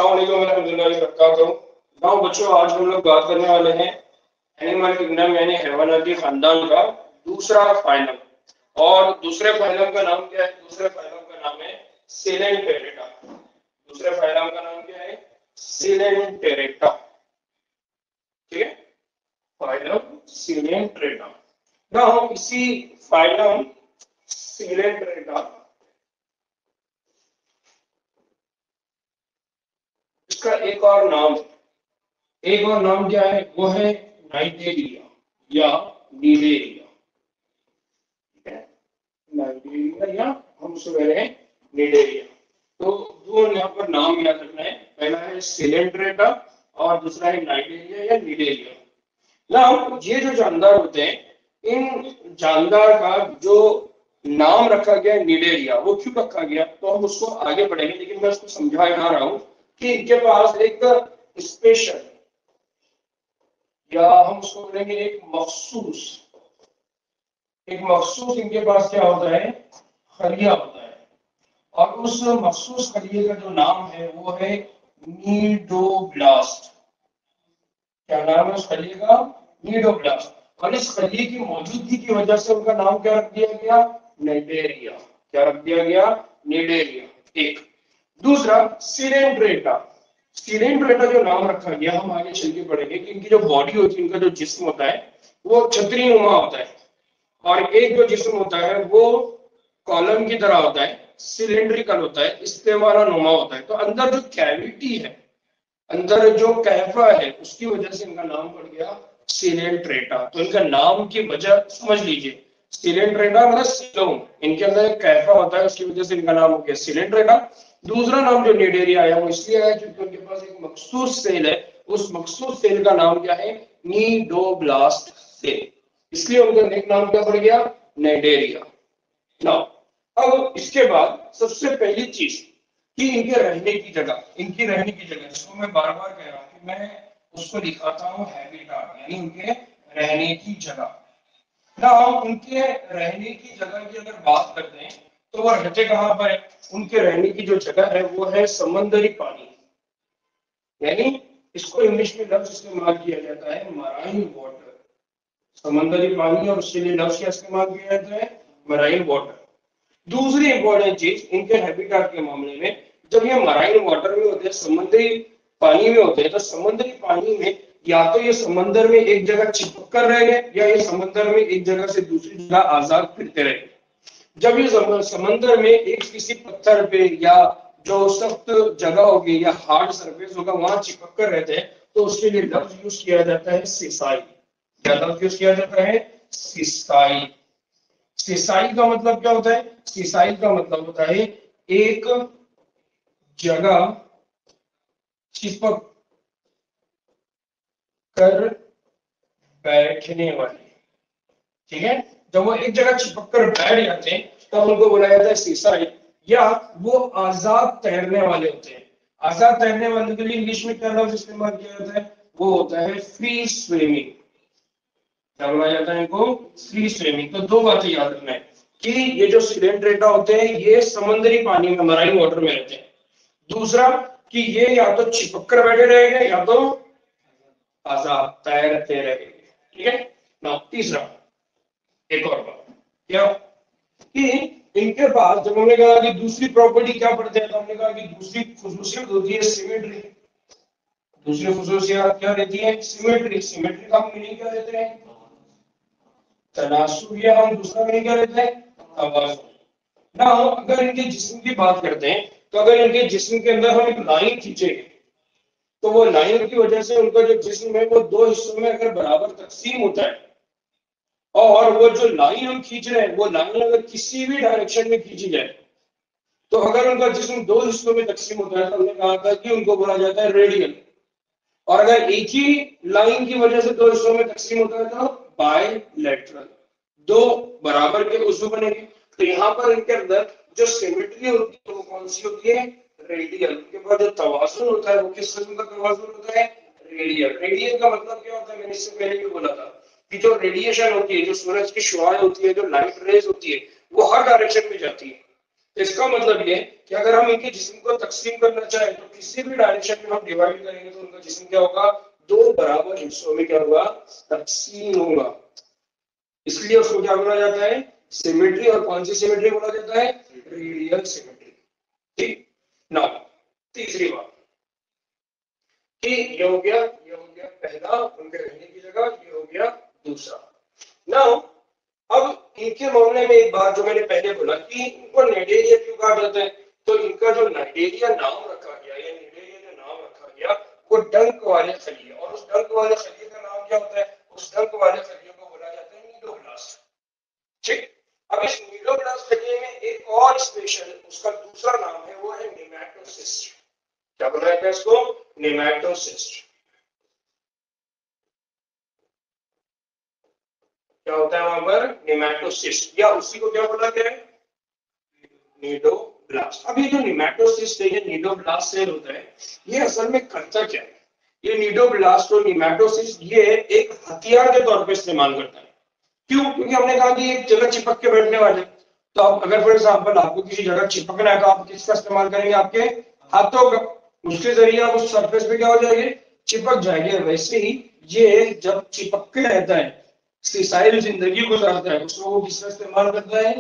अस्सलाम वालेकुम रहमतुल्लाहि व बरकातहू। नाउ बच्चों, आज हम लोग बात करने वाले हैं एनिमल किंगडम यानी हैवानाती खानदान का दूसरा फाइलम। और दूसरे फाइलम का नाम क्या है? दूसरे फाइलम का नाम है सिलेंटेरेटा। दूसरे फाइलम का नाम क्या है? सिलेंटेरेटा। ठीक है, फाइलम सिलेंटेरेटा। नाउ इसी फाइलम सिलेंटेरेटा इसका एक और नाम क्या है? वो है नाइटेरिया या नीडेरिया। ठीक है, नाइटेरिया या हम उसको कह रहे हैं नीडेरिया। तो दो यहाँ पर नाम याद रखना है, पहला है सिलेंट्रेटा और दूसरा है नाइटेरिया या नीडेरिया। नाउ ये जो जानदार होते हैं, इन जानदार का जो नाम रखा गया नीडेरिया, वो क्यों रखा गया तो हम उसको आगे बढ़ेंगे, लेकिन मैं उसको समझा रहा हूं कि इनके पास एक स्पेशल या हम उसको बोलेंगे एक मखसूस इनके पास क्या होता है? खलिया होता है। और उस मखसूस खलिए का जो नाम है वो है नीडोब्लास्ट। क्या नाम है उस खलिए का? नीडोब्लास्ट। और इस खलिए की मौजूदगी की वजह से उनका नाम क्या रख दिया गया? नीडेरिया। क्या रख दिया गया? नीडेरिया। एक। दूसरा सिलेंट्रेटा। सिलेंट्रेटा जो नाम रखा गया, हम आगे चल के पढ़ेंगे कि इनकी जो बॉडी होती है, इनका जो जिस्म होता है वो छतरी नुमा होता है। और एक जो जिस्म होता है वो कॉलम की तरह होता है, सिलेंड्रिकल होता है, इस्तेमारा नुमा होता है। तो अंदर जो कैविटी है, अंदर जो कैफा है, उसकी वजह से इनका नाम पड़ गया सिलेंट्रेटा। तो इनका नाम की वजह समझ लीजिए, सिलेंट्रेटा मतलब सिलोम, इनके अंदर एक कैफा होता है, उसकी वजह से इनका नाम हो गया सिलेंट्रेटा। दूसरा नाम जो नीडेरिया आया वो इसलिए आया क्योंकि उनके पास एक मखसूस सेल है, उस मखसूस सेल का नाम क्या है? नीडोब्लास्ट सेल, इसलिए उनका नेक नाम क्या पड़ गया? नीडेरिया। नाउ अब इसके बाद सबसे पहली चीज कि इनके रहने की जगह, जिसको मैं बार बार कह रहा हूं कि मैं उसको दिखाता हूं हैबिटाट, यानी उनके रहने की जगह। ना हम उनके रहने की जगह की अगर बात करते हैं तो वो रहते कहां पर है? उनके रहने की जो जगह है वो है समंदरी पानी, यानी इसको इंग्लिश में लफ्ज इस्तेमाल किया जाता है मराइन वाटर। समंदरी पानी, और उसके लिए लफ्ज क्या इस्तेमाल किया जाता है? Marine water. दूसरी इंपॉर्टेंट चीज इनके हैबिटाट के मामले में, जब ये मराइन वाटर में होते हैं, समुद्री पानी में होते हैं, तो समुद्री पानी में या तो ये समंदर में एक जगह चिपक कर रहेंगे या ये समंदर में एक जगह से दूसरी जगह आजाद फिरते रहेंगे। जब ये समंदर में एक किसी पत्थर पे या जो सख्त जगह होगी या हार्ड सरफेस होगा वहां चिपक कर रहते हैं, तो उसके लिए लफ्ज यूज किया जाता है सिसाई। क्या लफ्ज यूज किया जाता है? सिसाई। सिसाई का मतलब क्या होता है? सिसाई का मतलब होता है एक जगह चिपक कर बैठने वाली। ठीक है, जब वो एक जगह चिपक कर बैठ जाते हैं तब उनको बोला जाता है सिसाई। या वो आजाद तैरने वाले होते हैं। आजाद तैरने वाले के लिए इंग्लिश में क्या लफ्ज इस्तेमाल किया जाता है? वो होता है फ्री स्विमिंग। क्या बोला जाता है इनको? Free swimming. तो दो बातें याद रखना है कि ये जो सिलेंट्रेटा होते हैं ये समुद्री पानी में, मराइन वाटर में रहते हैं। दूसरा कि ये या तो चिपक कर बैठे रहेंगे या तो आजाद तैरते रहेंगे। ठीक है ना। तीसरा एक और बात क्या कि इनके पास, जब हमने कहा कि दूसरी प्रॉपर्टी क्या पड़ती है, तो हमने कहा कि दूसरी खुसूसियत होती है सिमेट्री। दूसरी खुसूसियत क्या रहती है? सिमेट्री। सिमेट्री का हम मीनिंग क्या देते हैं? तनासुब, या हम दूसरा मीनिंग क्या देते हैं? तवाज़ुन। ना अगर इनके जिस्म की बात करते हैं तो अगर इनके जिस्म के अंदर हम एक लाइन खींचेंगे तो वो लाइन की वजह से उनका जो जिस्म है वो दो हिस्सों में अगर बराबर तकसीम होता है, और वो जो लाइन हम खींच रहे हैं वो लाइन अगर किसी भी डायरेक्शन में खींची जाए, तो अगर उनका जिस्म दो हिस्सों में तकसीम होता है तो हमने कहा था कि उनको बोला जाता है रेडियल। और अगर एक ही लाइन की वजह से दो हिस्सों में तकसीम होता है तो बायलैटरल, दो बराबर के उज़्व बनेंगे। तो यहाँ पर इनके अंदर जो सिमेट्री होती है वो कौन सी होती है? रेडियल। उनके पास जो तवाज़ुन होता है वो किस किस्म का तवाज़ुन होता है? रेडियल। रेडियल का मतलब क्या होता है? मैंने इससे पहले भी बोला था कि जो रेडिएशन होती है, जो सूरज की शुआएं होती है, जो लाइट रेज होती है, वो हर डायरेक्शन में जाती है। इसका मतलब ये कि अगर हम इनके जिस्म को तकसीम करना चाहें तो किसी भी डायरेक्शन में हम डिवाइड करेंगे तो उनका जिस्म क्या होगा, दो बराबर हिस्सों में क्या होगा, तकसीम होगा। इसलिए उसको क्या बोला जाता है, सिमेट्री। और कौन सी सिमेट्री बोला जाता है, रेडियल सिमेट्री। ठीक। नाउ तीसरी बात कि ये हो गया, ये हो गया पहला उनके रहने की जगह, ये हो गया दूसरा। नाउ अब इनके मामले में एक बात जो मैंने पहले बोला कि इनको नाइडेरिया क्यों कहा जाता है, तो इनका जो नाइडेरिया नाम रखा गया या नाइडेरिया जो नाम रखा गया वो डंक वाले खलिए, और उस डंक वाले खलिए का नाम क्या होता है, उस डंक वाले खलिए को बोला जाता है नीडोब्लास्ट। ठीक। अब इस नीडोब्लास्ट खलिए में एक और स्पेशल उसका दूसरा नाम है, वो है नेमैटोसिस्ट। क्या बोला जाता है इसको, नेमैटोसिस्ट। क्या होता है वहां पर, नेमैटोसिस्ट, या उसी को क्या बोला गया है, नीडोब्लास्ट। अब ये जो नेमैटोसिस्ट है, ये नीडोब्लास्ट सेल होता है, ये असल में करता क्या है, ये नीडोब्लास्ट और नेमैटोसिस्ट ये एक हथियार के तौर पे इस्तेमाल करता है। क्यों, क्योंकि हमने कहा कि एक जगह चिपक के बैठने वाले, तो आप अगर फॉर एग्जांपल आपको किसी जगह चिपकना है तो आप किसका इस्तेमाल करेंगे, आपके हाथों का, उसके जरिए आप उस सरफेस पे क्या हो जाएंगे, चिपक जाएंगे। वैसे ही ये जब चिपक के रहता है, सिसाइल जिंदगी गुजारता है, उसको वो किसका इस्तेमाल करता है,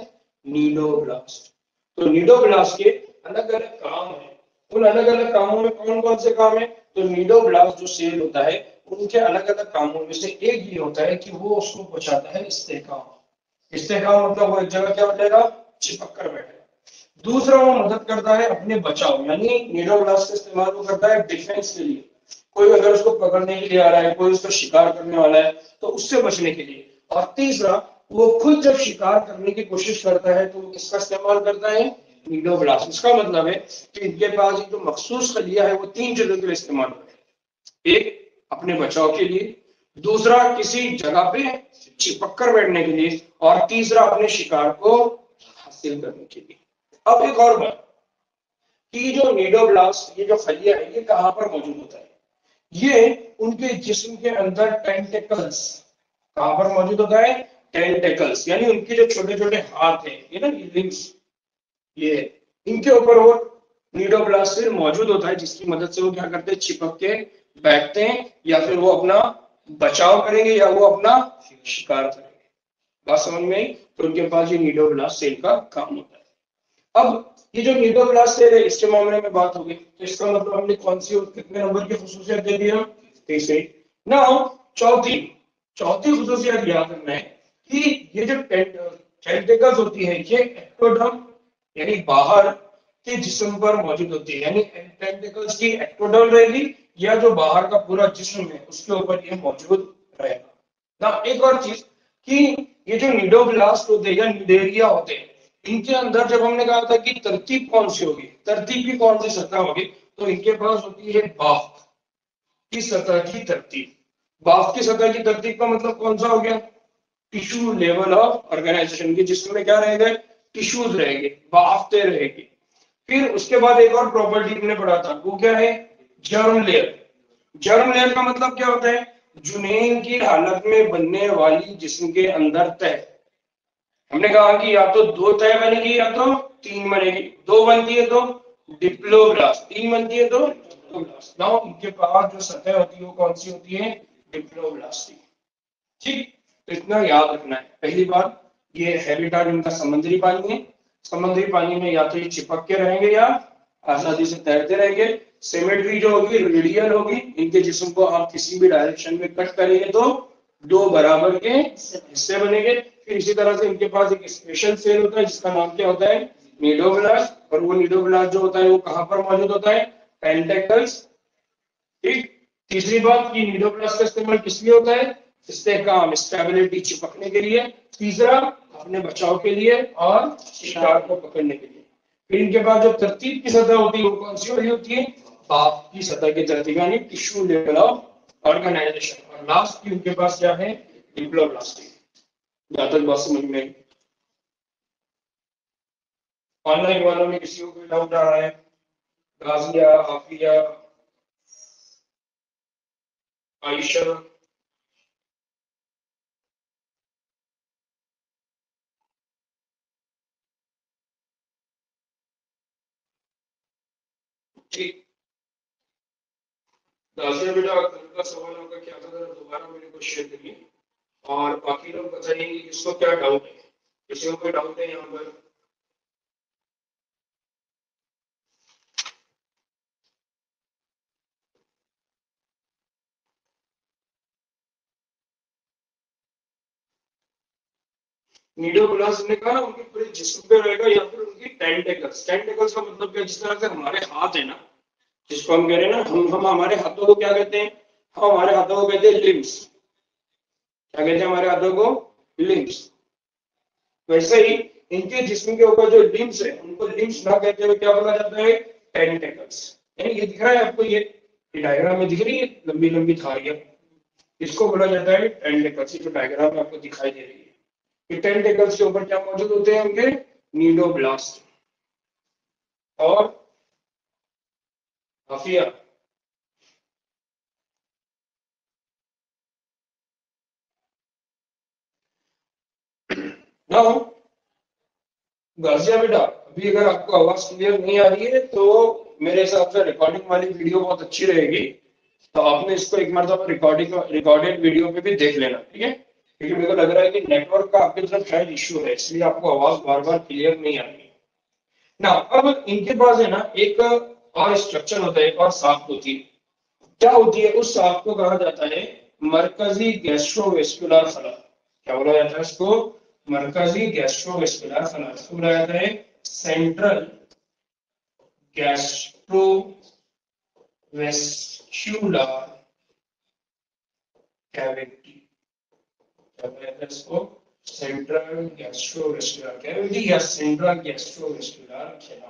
नीडोब्लास्ट। तो नीडोब्लास्ट के अलग अलग काम है, उन अलग अलग कामों में कौन कौन से काम है, तो नीडोब्लास्ट जो सेल होता है उनके अलग अलग कामों में से एक ये होता है कि वो उसको पहुंचाता है इस्तेहकाम। इस्तेहकाम मतलब वो एक जगह क्या हो जाएगा, चिपक कर बैठेगा। दूसरा वो मदद करता है अपने बचाव, यानी नीडोब्लास्ट का इस्तेमाल वो करता है डिफेंस के लिए। कोई अगर उसको पकड़ने के लिए आ रहा है, कोई उसका शिकार करने वाला है तो उससे बचने के लिए। और तीसरा, वो खुद जब शिकार करने की कोशिश करता है तो वो किसका इस्तेमाल करता है, नीडोब्लास्ट। इसका मतलब है कि इनके पास जो मखसूस खलिया है वो तीन चीजों के लिए इस्तेमाल होता है। एक अपने बचाव के लिए, दूसरा किसी जगह पे चिपक कर बैठने के लिए, और तीसरा अपने शिकार को हासिल करने के लिए। अब एक और बात कि जो नीडोब्लास्ट ये जो खलिया है ये कहां पर मौजूद होता है, ये उनके जिस्म के अंदर टेंटेकल्स, कहां पर मौजूद होता है, टेंटेकल्स, यानी उनके जो छोटे छोटे हाथ हैं, ये ना लिम्स, ये इनके ऊपर वो नीडोब्लास्ट मौजूद होता है, जिसकी मदद से वो क्या करते हैं, चिपक के बैठते हैं, या फिर वो अपना बचाव करेंगे या वो अपना शिकार करेंगे। बात समझ में आई, तो उनके पास ये नीडोब्लास्ट सेल का काम होता है। अब ये जो नीडोब्लास्ट सेल है इसके मामले में बात होगी, तो इसका मतलब हमने कौन सी और कितने नंबर की खुसूसियत दे दी हम, तीसरी। नाउ चौथी, चौथी खुसूसियत याद रखना है कि ये जो टेंटिकल्स होती है ये एक्टोडर्म यानी बाहर के जिस्म पर मौजूद होती है, यानी टेंटिकल्स की एक्टोडर्म रहेगी, या जो बाहर का पूरा जिस्म है उसके ऊपर ये मौजूद रहेगा ना। एक और चीज कि ये जो नीडोब्लास्ट होते हैं या निडेरिया होते हैं, इनके अंदर जब हमने कहा था कि तरतीब कौन सी होगी, तरतीब की कौन सी सतह होगी, तो इनके पास होती है बाफ की सतह की तरतीब। बाफ की सतह की तरतीब का मतलब कौन सा हो गया, टिश्यू लेवल ऑफ ऑर्गेनाइजेशन की, जिसमें क्या रहेगा, टिश्यूज रहेंगे, बाफ्ते रहेगी। फिर उसके बाद एक और प्रॉपर्टी हमने पढ़ा था, वो क्या है, जर्म लेयर। जर्म लेयर का मतलब क्या होता है, जुनैन की हालत में बनने वाली जिस्म के अंदर तह। हमने कहा कि या तो दो तह बनेगी या तो तीन बनेगी, दो बनती है तो डिप्लोब्लास्ट, तीन बनती है तो डिप्लोब्लास्ट। नाउ इनके पास जो सतह होती है वो कौन सी होती है, डिप्लोब्लास्ट। ठीक, तो इतना याद रखना है। पहली बात, ये हैबिटाट इनका समुद्री पानी है, समुद्री पानी में या तो ये चिपक के रहेंगे या आजादी से तैरते रहेंगे। सिमेट्री जो होगी रेडियल होगी, इनके जिस्म को आप किसी भी डायरेक्शन में कट करेंगे तो दो बराबर के हिस्से बनेंगे। फिर इसी तरह से इनके पास एक स्पेशल सेल होता है जिसका नाम क्या होता है, नीडोब्लास्ट, और वो नीडोब्लास्ट जो होता है वो कहां पर मौजूद होता है, पेंटेकल्स। ठीक। तीसरी बात कि नीडोब्लास्ट का इस्तेमाल किस लिए होता है, इस्तेहकाम, स्टेबिलिटी, चिपकने के लिए। तीसरा अपने बचाव के लिए, और शिकार को पकड़ने के लिए। फिर इनके बाद जो तरतीब की सतह होती है वो कौन सी वाली होती है, बाफ की सतह की तरतीब, यानी टिश्यू लेवल ऑफ ऑर्गेनाइजेशन। और लास्ट की उनके पास क्या है, डिप्लोब्लास्ट। जहां तक बात समझ में आई। ऑनलाइन वालों में किसी को कोई डाउट आ रहा है, गाजिया, आफिया, आयशा, ठीक। दासिया बेटा कल का सवाल आपका क्या था, जरा दोबारा मेरे को शेयर करिए, और बाकी लोग बताइए कि किसको क्या डाउट है, किसी को कोई डाउट है यहाँ पर। नीडोब्लास्ट ने कहा ना उनके पूरे जिस्म पे रहेगा, या फिर उनकी टेंटेकल्स। टेंटेकल्स का मतलब क्या, जिस तरह से हमारे हाथ है ना, जिसको हम कह रहे हैं ना, हम हमारे हाथों को क्या कहते हैं, हम हमारे हाथों को कहते हैं लिम्स। क्या कहते हैं हमारे हाथों को? लिम्स। वैसे ही इनके जिस्म के ऊपर जो लिम्स है उनको लिम्स ना कहते हुए क्या बोला जाता है? टेंटेकल्स। यानी ये दिख रहा है आपको, ये डायग्राम में दिख रही है लंबी लंबी धारियां, इसको बोला जाता है टेंटेकल्स। जो डायग्राम में आपको दिखाई दे रही है, ये टेंटेकल्स के ऊपर क्या मौजूद होते हैं? उनके नीडोब्लास्ट और हाफिया। नाउ गाजिया बेटा, अभी अगर आपको आवाज क्लियर नहीं आ रही है तो मेरे हिसाब से रिकॉर्डिंग वाली वीडियो बहुत अच्छी रहेगी, तो आपने इसको एक मरतबा रिकॉर्डेड वीडियो पे भी देख लेना, ठीक है? क्योंकि मेरे को लग रहा है कि नेटवर्क का आपकी तरफ शायद इश्यू है, इसलिए आपको आवाज बार बार क्लियर नहीं आ रही है ना। अब इनके पास है ना एक और स्ट्रक्चर होता है, एक और साख होती है। क्या होती है उस साख को? कहा जाता है मरकजी गैस्ट्रोवेस्कुलर फला। क्या बोला जाता है इसको? मरकजी गैस्ट्रोवेस्कुलर फला। इसको बोला जाता है सेंट्रल गैस्ट्रोवेस्कुलर कैविटी। क्या बोला जाता है इसको? सेंट्रल गैस्ट्रोवेस्कुलर कैविटी या सेंट्रल गैस्ट्रोवेस्कुलर खला।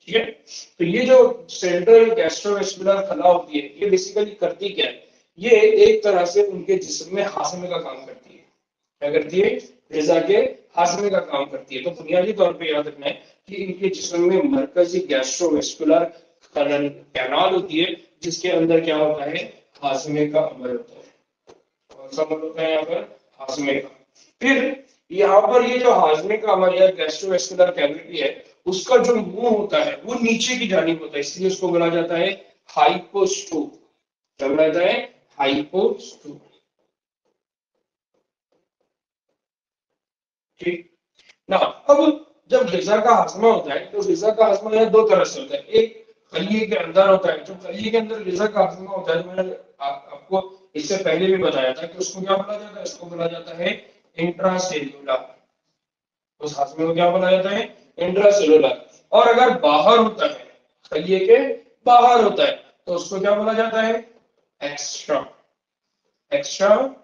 ठीक है? तो ये जो सेंट्रल गैस्ट्रोवेस्कुलर खला होती है, ये बेसिकली करती क्या है? ये एक तरह से उनके जिस्म में हाशमे का काम करती है। क्या करती है? गजा के हाशमे का काम करती है। तो बुनियादी तौर पे याद रखना है कि इनके जिस्म में मरकजी गैस्ट्रोवेस्कुलर कैनाल होती है, जिसके अंदर क्या होता है? हाशमे का अमल होता है। कौन सा अमल होता है यहाँ पर? हाशमे का। फिर यहाँ पर ये जो हाशमे का अमल या गैस्ट्रोवेस्कुलर कैविटी है, उसका जो मुंह होता है वो नीचे की जानिब होता है, इसलिए उसको बोला जाता है हाइपोस्टोम। क्या बोला जाता है? हाइपोस्टोम। ठीक ना। अब जब गिजा का हाजमा होता है, तो गिजा का हाजमा यह दो तरह से होता है। एक खलिए के अंदर होता है। जो खलिए के अंदर गिजा का हाजमा होता है, मैंने आपको इससे पहले भी बताया था कि उसको क्या बोला जाता है? उसको बोला जाता है इंट्रासेल्यूलर। उस हाजमे को क्या बोला जाता है? इंट्रासेल्यूलर। और अगर बाहर होता है, खलिए के बाहर होता है, तो उसको क्या बोला जाता है? Extra extra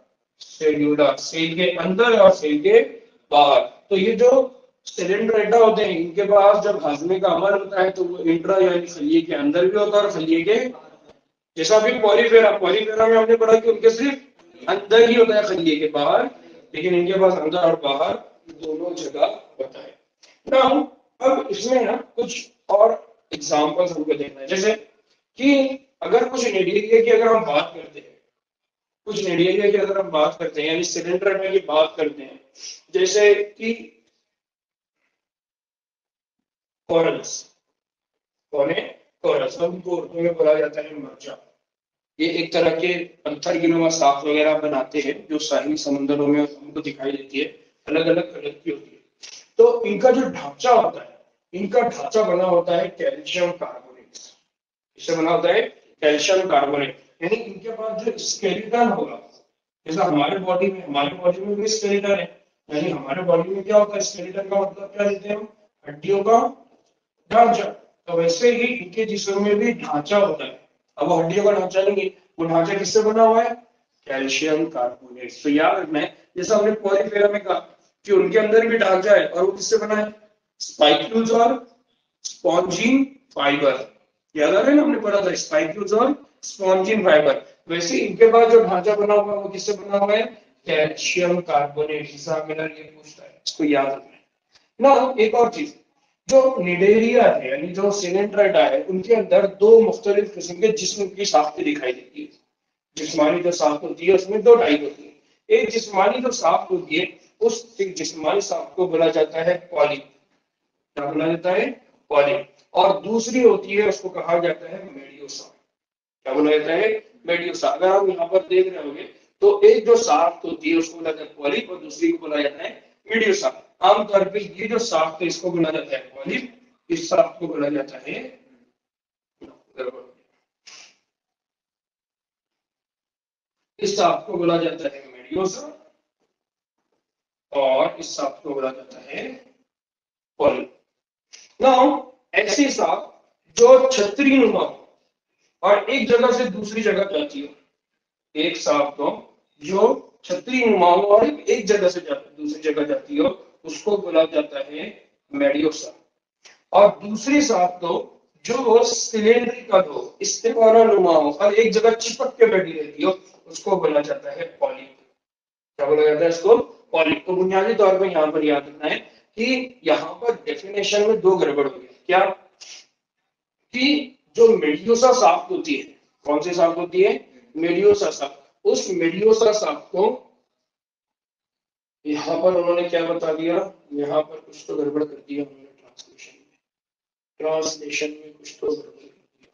cellular. सेल के अंदर और सेल के बाहर। तो ये जो सिलेंडरेटा होते हैं, इनके पास जब हाजमे का अमल होता है तो वो इंट्रा यानी खलिए के अंदर भी होता है और खलिए के, जैसा भी पॉलीफेरा, पॉलीफेरा में हमने पढ़ा कि उनके सिर्फ अंदर ही होता है खलिए के बाहर, लेकिन इनके पास अंदर और बाहर दोनों जगह होता है ना। अब इसमें ना कुछ और एग्जांपल्स हमको देखना है, जैसे कि अगर कुछ निडिलिया की अगर हम बात करते हैं, कुछ निडिलिया की अगर हम बात करते हैं यानी सिलेंडर की बात करते हैं, जैसे कि कोरल्स। कौन है? कोरल्स। उनको उर्दू में बोला जाता है मरजा। ये एक तरह के पत्थर गिनुमा साख वगैरह बनाते हैं, जो साहिल समंदरों में हमको दिखाई देती है, अलग अलग कलर की होती है। तो इनका जो ढांचा होता है, इनका ढांचा बना होता है कैल्शियम कार्बोनेट। इससे बना होता है कैल्शियम कार्बोनेट। यानी इनके पास जो स्केलेटन होगा, जैसा हमारे बॉडी में भी स्केलेटन है। यानी हमारे बॉडी में क्या होता है? स्केलेटन का मतलब क्या लेते हैं हम? हड्डियों का ढांचा। तो वैसे ही इनके जिस्म में भी ढांचा होता है। अब वो हड्डियों का ढांचा नहीं है, वो ढांचा किससे बना हुआ है? Calcium carbonate. तो याद रखना है, जैसा हमने पॉलीफेरा में कहा कि उनके अंदर भी ढांचा है, और वो किससे बना है? स्पाइक्यूल्स और स्पॉन्जिन फाइबर। याद आ रहा है ना, हमने पढ़ा था स्पाइक्यूल्स और स्पॉन्जिन फाइबर। वैसे इनके पास जो ढांचा बना हुआ है वो किससे बना हुआ है? Calcium carbonate. हिसाब मिलर ये पूछता है, इसको याद रखना है ना। एक और चीज, जो निडेरिया है यानी जो सिलेंड्रेटा है, उनके अंदर दो मुख्तलिफ किस्म के जिस्म की साख्तें दिखाई देती है। जिस्मानी जो साख्त होती है उसमें दो टाइप होती है। एक जिस्मानी जो साख्त होती है, उस जिस्मानी साख्त को बोला जाता है पॉलिप। क्या बोला जाता है? पॉलिप। और दूसरी होती है, उसको कहा जाता है मेडियोसा। क्या बोला जाता है? मेडियोसा। अगर आप यहाँ पर देख रहे होंगे तो एक जो साफ्ट होती है उसको बोला जाता है पॉलिप और दूसरी को बोला जाता है मेडियोसा। आमतौर पे ये जो साफ्ट है इसको बोला जाता है पॉलिप, इस साफ्ट को बोला जाता है, इस साफ्ट को बोला जाता है मेडियोसा और इस साफ्ट को बोला जाता है पॉलिप। नाउ ऐसे साफ्ट जो छतरी नुमा और एक जगह से दूसरी जगह जाती हो, एक सांप को जो छतरी नुमा हो और एक जगह से दूसरी जगह जाती हो, उसको बोला जाता है मेडियोसा। और दूसरी सांप को जो सिलेंड्रिकल हो, इस्तेमारा नुमा हो और एक जगह चिपक के बैठी रहती हो, उसको बोला जाता है पॉलिप। क्या बोला जाता है इसको? पॉलिप। तो बुनियादी तौर पर यहाँ पर याद रखना है कि यहाँ पर डेफिनेशन में दो गड़बड़ हो गई। क्या? कि जो मेडियोसा सांप होती है, कौन सी सांप होती है? मेडियोसा सांप। उस मेडियोसा सांप को यहाँ पर उन्होंने क्या बता दिया, यहाँ पर कुछ तो गड़बड़ कर दिया उन्होंने ट्रांसलेशन में कुछ तो गड़बड़ कर दिया।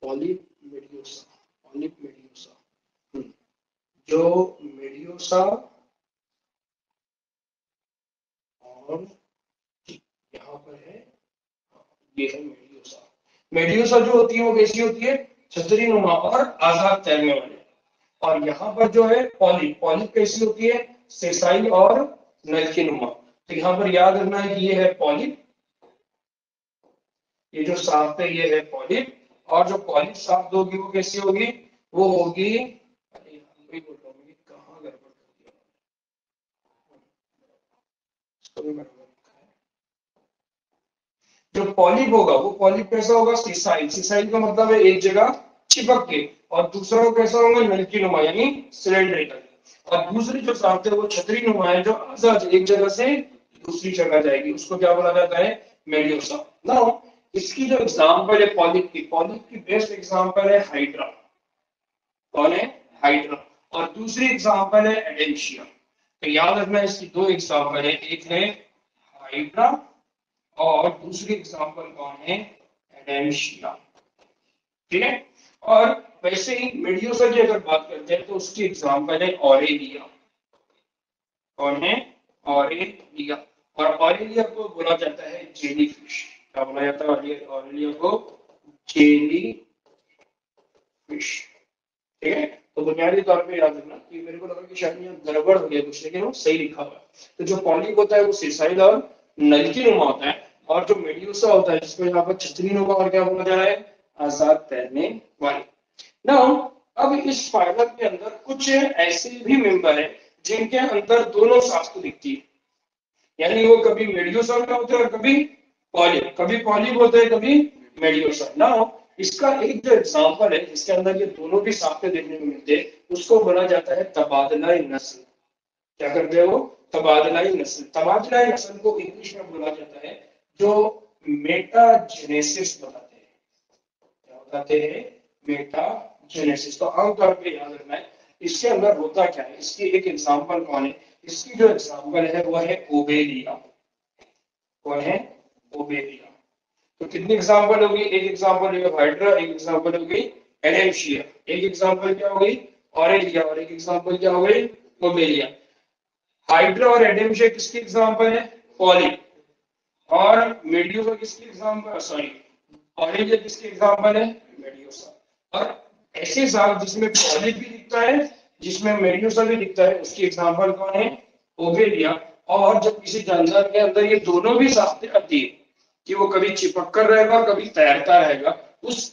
पॉलिप मेडियोसा, पॉलिप मेडियोसा, जो मेडियोसा और यहाँ पर है, ये है मेडियोसा। मेडियोसा जो होती है वो कैसी होती है? छतरी नुमा और आजाद तैरने वाले। और यहाँ पर जो है पॉलिप, पॉलिप कैसी होती है? सेसाइल और नलकी नुमा। तो यहाँ पर याद रखना है कि ये है पॉलिप, ये जो सांप है ये है पॉलिप। और जो पॉलिप सांप होगी वो कैसी होगी? वो होगी, अरे बोल रहा हूँ कहाँ गड़बड़ कर दिया, जो पॉलिप होगा वो पॉलिप कैसा होगा? सिसाइल। सिसाइल का मतलब है एक जगह चिपक के, और दूसरा कैसा होगा? नलकी नुमा यानी सिलेंड्रिकल। और दूसरी जो सांप है वो छतरी नुमा है, जो आजाद एक जगह से दूसरी जगह जाएगी, उसको क्या बोला जाता है? मेडियोसा। नाउ इसकी जो एग्जांपल है पॉलिप की बेस्ट एग्जांपल है हाइड्रा। कौन है? हाइड्रा। और दूसरी एग्जांपल है एडेंशिया। तो याद रखना इसकी दो एग्जांपल है, एक है हाइड्रा और दूसरी एग्जांपल कौन है? एडेंशिया। ठीक है। और वैसे ही मेडियोसा की अगर बात करते हैं तो उसकी एग्जांपल है ऑरेलिया। कौन है? ऑरेलिया। और ऑरेलिया को बोला जाता है जेली फिश। क्या बोला जाता है ऑरेलिया को? Jelly fish. ठीक है। तो बुनियादी तौर पे याद रखना कि मेरे को लगा कि शायद यहाँ गड़बड़ हो गया कुछ, लेकिन वो सही लिखा हुआ है। तो जो पॉलिप होता है वो सिसाइल और नलकी नुमा होता है, और जो मेडियोसा होता है जिसको यहाँ पर छतरी नुमा और क्या बोला जा रहा है? आजाद तैरने वाले। नाउ अब इस फाइलम के अंदर कुछ ऐसे भी मेंबर है जिनके अंदर दोनों शास्त्र दिखती है, यानी वो कभी मेडियोसा में होते हैं और कभी पॉलिप होते हैं, कभी मेडियोसा। नाउ इसका एक जो एग्जांपल है जिसके अंदर ये दोनों भी साफ्ट देखने को मिलते हैं, उसको बोला जाता है तबादला नस्ल। क्या करते हैं वो? तबादला नस्ल। तबादला नस्ल को इंग्लिश में बोला जाता है जो मेटाजेनेसिस बताते हैं। क्या बताते हैं? मेटाजेनेसिस। तो आमतौर पर याद रखना है इसके अंदर होता क्या है। इसकी एक एग्जांपल कौन है? इसकी जो एग्जांपल है वो है ओबेलिया। कौन है? ओबेलिया। तो कितनी एग्जांपल होगी? एक एग्जांपल है हाइड्रा, एक एग्जांपल हो गई एडेंशिया, एक एग्जांपल क्या हो गई? ऑरेलिया, और एक एग्जांपल क्या हो गई? ओबेलिया। हाइड्रा और एडेंशिया किसकी एग्जांपल है? पॉलिप। और मेडियोसा किसकी एग्जांपल? सॉरी, ऑरेलिया किसकी एग्जांपल है? मेडियोसा। और ऐसे साल जिसमें पॉलिप भी दिखता है, जिसमें मेडियोसा भी दिखता है, उसकी एग्जांपल कौन है? ओबेलिया। और जब किसी जानवर के अंदर ये दोनों भी साफ्ट आती है कि वो कभी चिपक कर रहेगा और कभी तैरता रहेगा, उस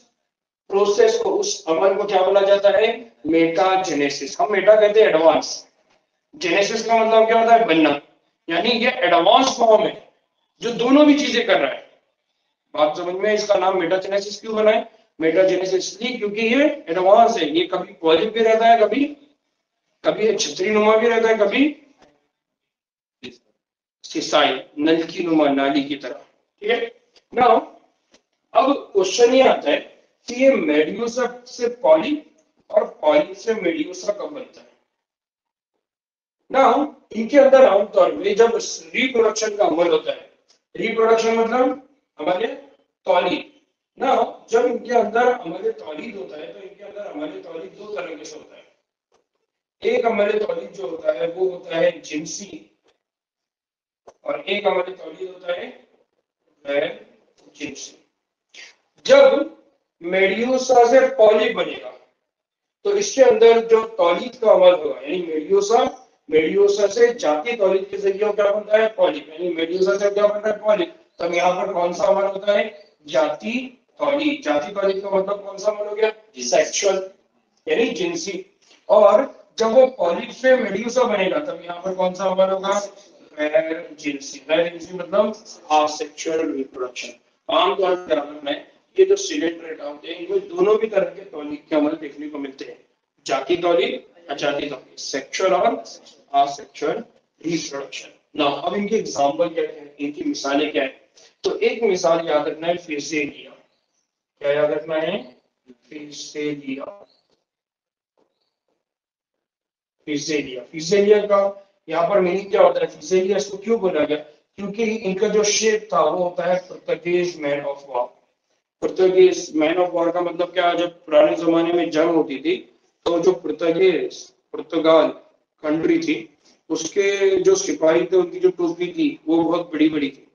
प्रोसेस को, उस अमल को क्या बोला जाता है? मेटाजेनेसिस। हम मेटा कहते हैं एडवांस, जेनेसिस का मतलब क्या होता है? बनना। यानी ये एडवांस फॉर्म है जो दोनों भी चीजें कर रहा है। बात समझ में? इसका नाम मेटाजेनेसिस क्यों बना है? मेटाजेनेसिस इसलिए क्योंकि ये एडवांस है, ये कभी पॉलिप भी रहता है, कभी कभी छतरी नुमा भी रहता है, कभी सिसाई नलकी नुमा नाली की तरह। ठीक है। नाउ अब क्वेश्चन ये आता है कि ये मेडियोसा से पॉलिप और पॉलिप से मेडियोसा कब बनता है? नाउ इनके अंदर आमतौर पर जब रिप्रोडक्शन का अमल होता है, रिप्रोडक्शन मतलब हमारे तौलीद ना, जब इनके अंदर हमारे तौलीद होता है तो इनके अंदर हमारे तौलीद दो तरीके से होता है। एक हमारे तौलीद जो होता है वो होता है जिनसी, और एक हमारे तौलीद होता है गैर जिनसी। जब मेडियोसा से पॉलिप बनेगा तो इसके अंदर जो तौलीद का अमल होगा, यानी मेडियोसा, मेडियोसा से जाति तौलीद के जरिए क्या बनता है पॉलिप, यानी मेडियोसा से क्या बनता है पॉलिप। तब यहाँ पर कौन सा अमल होता है जाति तौलीद। जाति तौलीद का मतलब कौन सा अमल हो गया सेक्सुअल, यानी जिनसी। और जब वो पॉलिप से मेडियोसा बनेगा तब यहाँ पर कौन सा अमल होगा गैर जिनसी। गैर जिनसी मतलब असेक्सुअल रिप्रोडक्शन। आमतौर पर ध्यान में ये जो सिलेंडर होते हैं इनमें दोनों भी तरह के तौलीद के अमल देखने को मिलते हैं, जाति तौलीद अजाति तौलीद, सेक्सुअल और असेक्सुअल रिप्रोडक्शन। ना अब इनके एग्जांपल क्या है, इनकी मिसालें क्या है। तो एक मिसाल याद रखना है फिजिलिया। क्या याद रखना है फिजिलिया। फिजिलिया, फिजिलिया का यहाँ पर मीनिंग क्या होता है, फिजिलिया इसको क्यों बोला गया, क्योंकि इनका जो शेप था वो होता है Portuguese man of war. Portuguese man of war का मतलब क्या, जब पुराने जमाने में जंग होती थी तो जो पुर्तगाल कंट्री थी उसके जो सिपाही थे उनकी जो टोपी थी वो बहुत बड़ी बड़ी थी,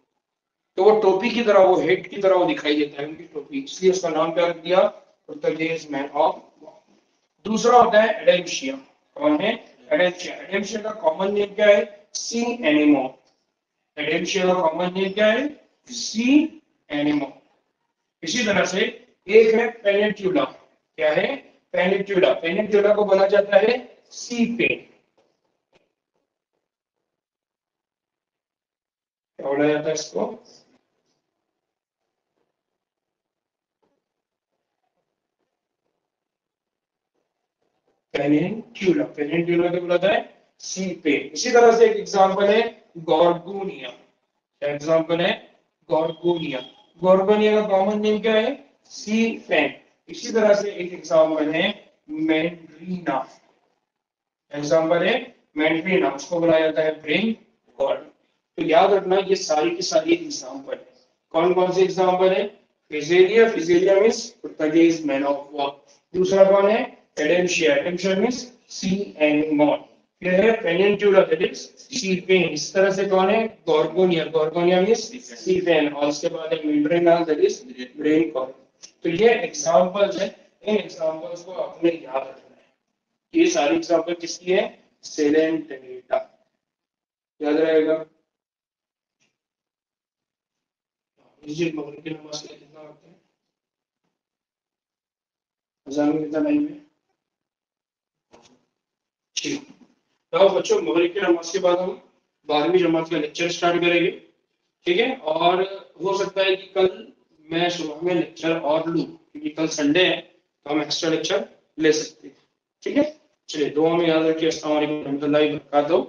तो वो टोपी की तरह, वो हेड की तरह वो दिखाई देता है उनकी टोपी, इसलिए उसका नाम क्या रख दिया पुर्तगीज मैन ऑफ वॉर। दूसरा होता है एडेंशिया। कौन है एडेंशिया। एडेंशिया का कॉमन नेम क्या है सी एनिमो। एडेंशिया का कॉमन नेम क्या है सी एनिमो। इसी तरह से एक है पेनिनक्यूला। क्या है पेनिनक्यूला। पेनिनक्यूला को बोला जाता है सी पेन। क्या बोला जाता है इसको पेनिनक्यूला। पेनिनक्यूला को बोला जाता है सी पेन। इसी तरह से एक एग्जांपल है गॉर्गोनिया। क्या एग्जांपल है गॉर्गोनिया। गॉर्गोनिया का कॉमन नेम क्या है सी फैन। इसी तरह से एक एग्जांपल है मैंड्रीना। एग्जांपल है मैंड्रीना, उसको बुलाया जाता है ब्रेन गॉड। तो याद रखना ये सारी की सारी एग्जांपल है। कौन कौन से एग्जांपल है Physalia. Physalia means Portuguese man of war. दूसरा कौन है एडेंशिया। एडेंशिया मींस सी एनिमल। फिर है pennatula that is sea pen. इस तरह से कौन है gorgonia. Gorgonia means sea pen. और उसके बाद है meandrina that is brain god. तो ये एग्जांपल्स है, इन एग्जांपल्स को आपने याद रखना है। ये सारी एग्जांपल किसकी है सेलेंटेटा। याद रहेगा। मस्जिद मगरिब की नमाज के लिए कितना वक्त है, अज़ान में कितना टाइम है। ठीक। तो बच्चों मगरिब की नमाज के बाद हम 12वीं जमात का लेक्चर स्टार्ट करेंगे। ठीक है, और हो सकता है कि कल मैं सुबह में लेक्चर और लूँ क्योंकि कल संडे है तो हम एक्स्ट्रा लेक्चर ले सकते हैं। ठीक है, चलिए दुआ में याद रखिए। अस्सलाम वालेकुम रहमतुल्लाहि व बरकातहू।